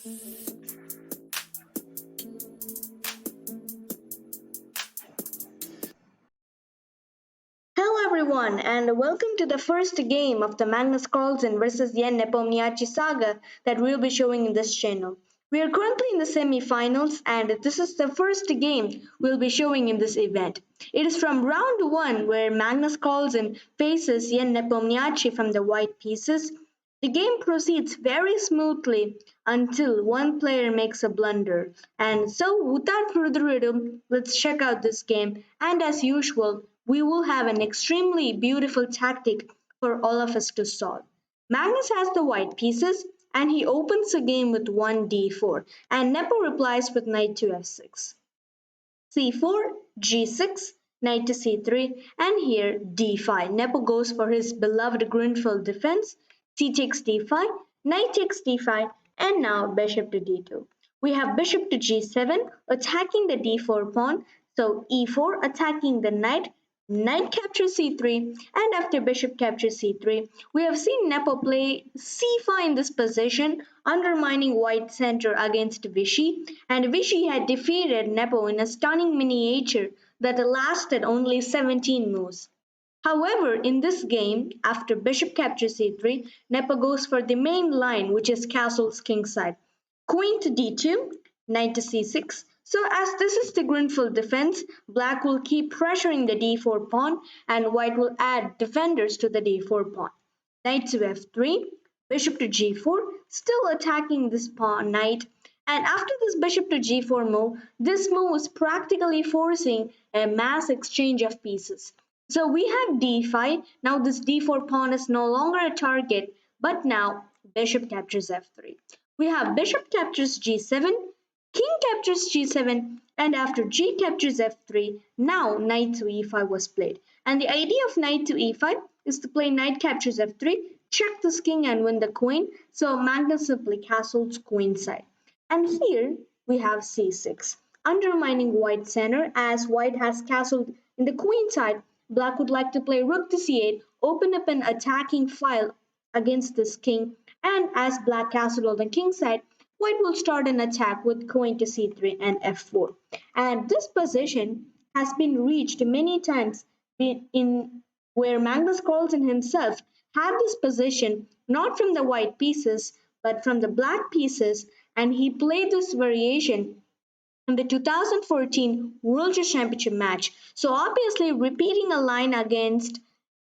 Hello everyone and welcome to the first game of the Magnus Carlsen vs Nepomniachtchi saga that we'll be showing in this channel. We are currently in the semi-finals and this is the first game we'll be showing in this event. It is from round 1 where Magnus Carlsen faces Nepomniachtchi from the white pieces. The game proceeds very smoothly until one player makes a blunder. And so without further ado, let's check out this game, and as usual, we will have an extremely beautiful tactic for all of us to solve. Magnus has the white pieces and he opens the game with 1d4 and Nepo replies with knight to f6. c4, g6, knight to c3, and here d5. Nepo goes for his beloved Gruenfeld defense. C takes d5, knight takes d5, and now bishop to d2. We have bishop to g7 attacking the d4 pawn, so e4 attacking the knight, knight captures c3, and after bishop captures c3, we have seen Nepo play c5 in this position, undermining white center against Vichy, and Vichy had defeated Nepo in a stunning miniature that lasted only 17 moves. However, in this game, after bishop captures c3, Nepo goes for the main line, which is castle's king side. Queen to d2, knight to c6. So as this is the Gruenfeld defense, black will keep pressuring the d4 pawn and white will add defenders to the d4 pawn. Knight to f3, bishop to g4, still attacking this pawn knight. And after this bishop to g4 move, this move is practically forcing a mass exchange of pieces. So we have d5. Now this d4 pawn is no longer a target, but now bishop captures f3. We have bishop captures g7, king captures g7, and after g captures f3, now knight to e5 was played. And the idea of knight to e5 is to play knight captures f3, check this king and win the queen. So Magnus simply castles queen side. And here we have c6, undermining white center as white has castled in the queen side. Black would like to play rook to c8, open up an attacking file against this king, and as black castled on the king side, white will start an attack with queen to c3 and f4. And this position has been reached many times in where Magnus Carlsen himself had this position not from the white pieces but from the black pieces, and he played this variation in the 2014 World Chess Championship match. So obviously repeating a line against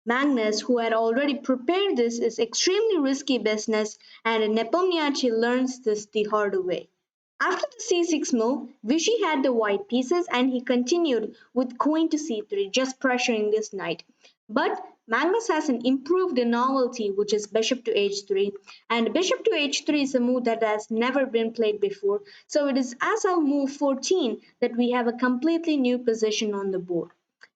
Magnus, who had already prepared this, is extremely risky business, and Nepomniachtchi learns this the hard way. After the c6 move, Vichy had the white pieces and he continued with queen to c3, just pressuring this knight. But Magnus has an improved novelty, which is bishop to h3, and bishop to h3 is a move that has never been played before. So it is as of move 14 that we have a completely new position on the board.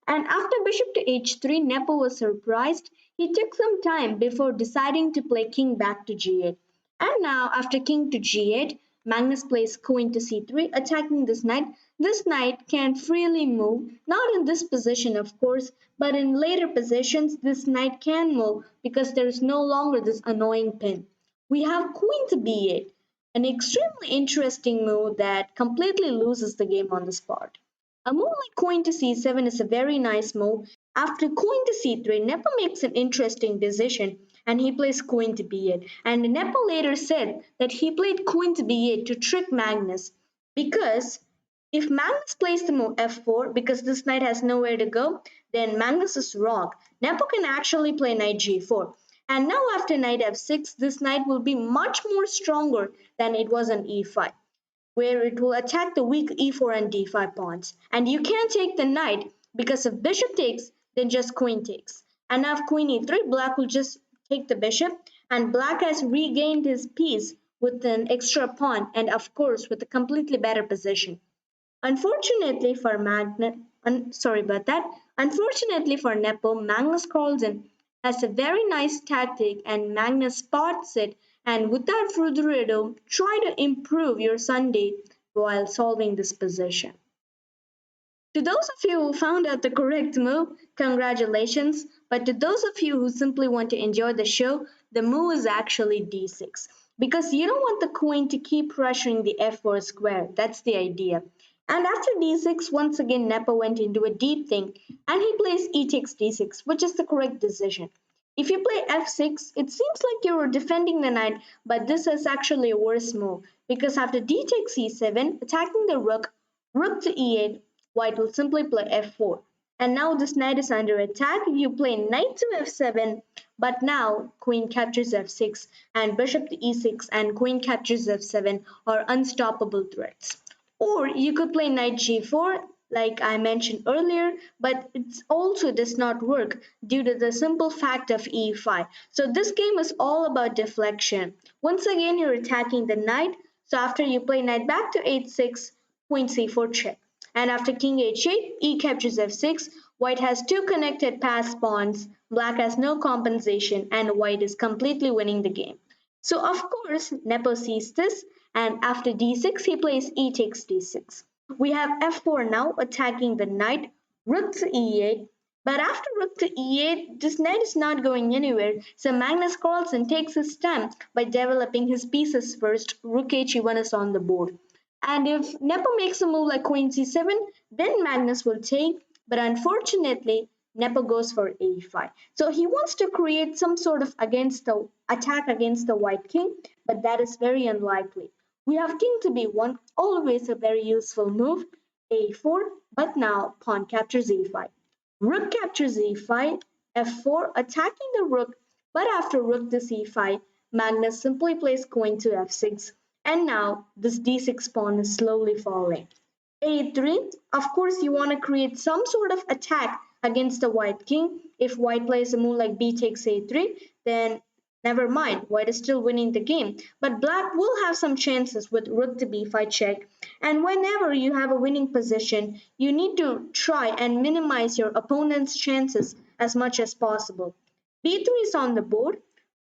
And after bishop to h3, Nepo was surprised. He took some time before deciding to play king back to g8. And now after king to g8, Magnus plays queen to c3, attacking this knight. This knight can freely move, not in this position of course, but in later positions this knight can move because there is no longer this annoying pin. We have queen to b8, an extremely interesting move that completely loses the game on the spot. A move like queen to c7 is a very nice move. After queen to c3, Nepo makes an interesting decision and he plays queen to b8. And Nepo later said that he played queen to b8 to trick Magnus, because if Magnus plays the move f4 because this knight has nowhere to go, then Magnus is wrong. Nepo can actually play knight g4. And now after knight f6, this knight will be much more stronger than it was on e5, where it will attack the weak e4 and d5 pawns. And you can't take the knight because if bishop takes, then just queen takes. And now if queen e3, black will just take the bishop, and black has regained his piece with an extra pawn and of course with a completely better position. Unfortunately for Unfortunately for Nepo, Magnus Carlsen has a very nice tactic and Magnus spots it, and without further ado, try to improve your Sunday while solving this position. To those of you who found out the correct move, congratulations. But to those of you who simply want to enjoy the show, the move is actually d6. because you don't want the queen to keep pressuring the f4 square. That's the idea. And after d6, once again Nepo went into a deep think and he plays e takes d6, which is the correct decision. If you play f6, it seems like you were defending the knight, but this is actually a worse move because after d takes e7, attacking the rook, rook to e8, white will simply play f4. And now this knight is under attack. You play knight to f7, but now queen captures f6 and bishop to e6 and queen captures f7 are unstoppable threats. Or you could play knight g4 like I mentioned earlier, but it also does not work due to the simple fact of e5. So this game is all about deflection. Once again, you're attacking the knight. So after you play knight back to h6, queen c4 check. And after king h8, e captures f6, white has two connected passed pawns, black has no compensation, and white is completely winning the game. So of course, Nepo sees this, and after d6, he plays e takes d6. We have f4 now attacking the knight, rook to e8, but after rook to e8, this knight is not going anywhere, so Magnus Carlsen takes his time by developing his pieces first. Rook h1 is on the board. And if Nepo makes a move like queen c7, then Magnus will take, but unfortunately, Nepo goes for a5. So he wants to create some sort of against the attack against the white king, but that is very unlikely. We have king to b1, always a very useful move, a4, but now pawn captures e5. Rook captures e5, f4, attacking the rook, but after rook to c5, Magnus simply plays queen to f6, and now this d6 pawn is slowly falling. a3, of course you want to create some sort of attack against the white king. If white plays a move like b takes a3, then never mind, white is still winning the game. But black will have some chances with rook to b5 check. And whenever you have a winning position, you need to try and minimize your opponent's chances as much as possible. b3 is on the board,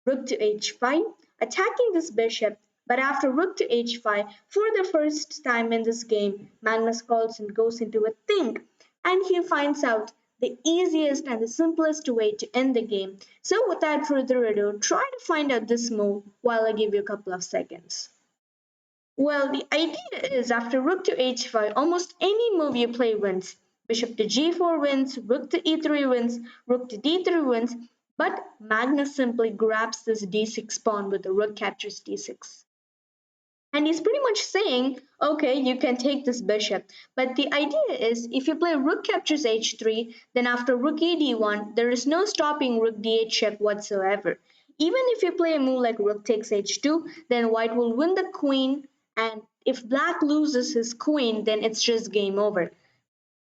rook to h5, attacking this bishop. But after rook to h5, for the first time in this game, Magnus Carlsen goes into a think and he finds out the easiest and the simplest way to end the game. So without further ado, try to find out this move while I give you a couple of seconds. Well, the idea is after rook to h5, almost any move you play wins. Bishop to g4 wins, rook to e3 wins, rook to d3 wins, but Magnus simply grabs this d6 pawn with the rook captures d6. And he's pretty much saying, okay, you can take this bishop. But the idea is if you play rook captures h3, then after rook e d1, there is no stopping rook d8 check whatsoever. Even if you play a move like rook takes h2, then white will win the queen. And if black loses his queen, then it's just game over.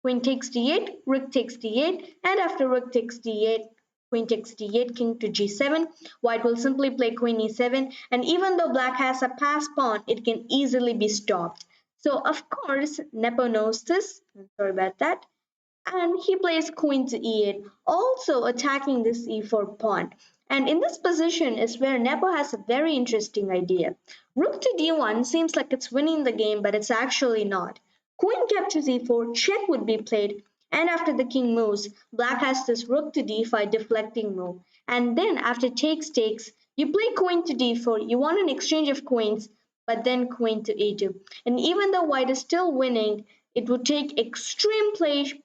Queen takes d8, rook takes d8, and after rook takes d8, queen takes d8, king to g7. White will simply play queen e7, and even though black has a pass pawn, it can easily be stopped. So of course, Nepo knows this. I'm sorry about that. And he plays queen to e8, also attacking this e4 pawn. And in this position is where Nepo has a very interesting idea. Rook to d1 seems like it's winning the game, but it's actually not. Queen captures e4, check would be played, and after the king moves, black has this rook to d5 deflecting move. And then after takes, you play queen to d4, you want an exchange of queens, but then queen to e2. And even though white is still winning, it would take extreme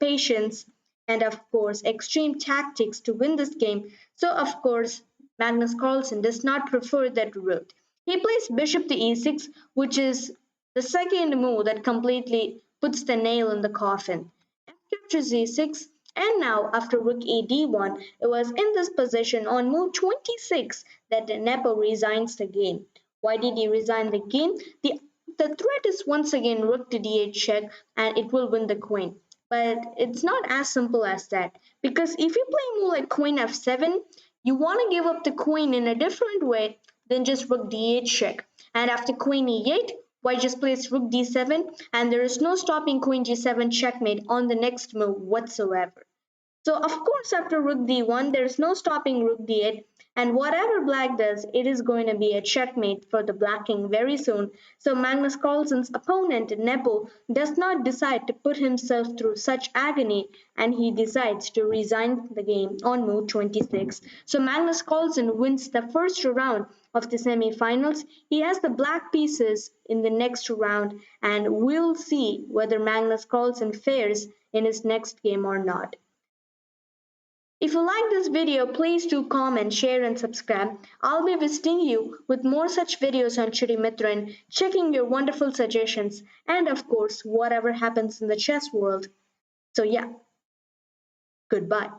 patience and, of course, extreme tactics to win this game. So, of course, Magnus Carlsen does not prefer that route. He plays bishop to e6, which is the second move that completely puts the nail in the coffin. F captures e6, and now after rook e d1, it was in this position on move 26 that Nepo resigns the game. Why did he resign the game? The threat is once again rook to d8 check and it will win the queen. But it's not as simple as that because if you play a move like queen f7, you want to give up the queen in a different way than just rook d8 check. And after queen e8, white just plays rook d7 and there is no stopping queen g7 checkmate on the next move whatsoever. So of course after rook d1 there is no stopping rook d8 And whatever black does, it is going to be a checkmate for the black king very soon. So Magnus Carlsen's opponent Nepo does not decide to put himself through such agony, and he decides to resign the game on move 26. So Magnus Carlsen wins the first round of the semi-finals. He has the black pieces in the next round, and we'll see whether Magnus Carlsen fares in his next game or not. If you like this video, please do comment, share and subscribe. I'll be visiting you with more such videos on Chutti Mithran, checking your wonderful suggestions, and of course, whatever happens in the chess world. So yeah, goodbye.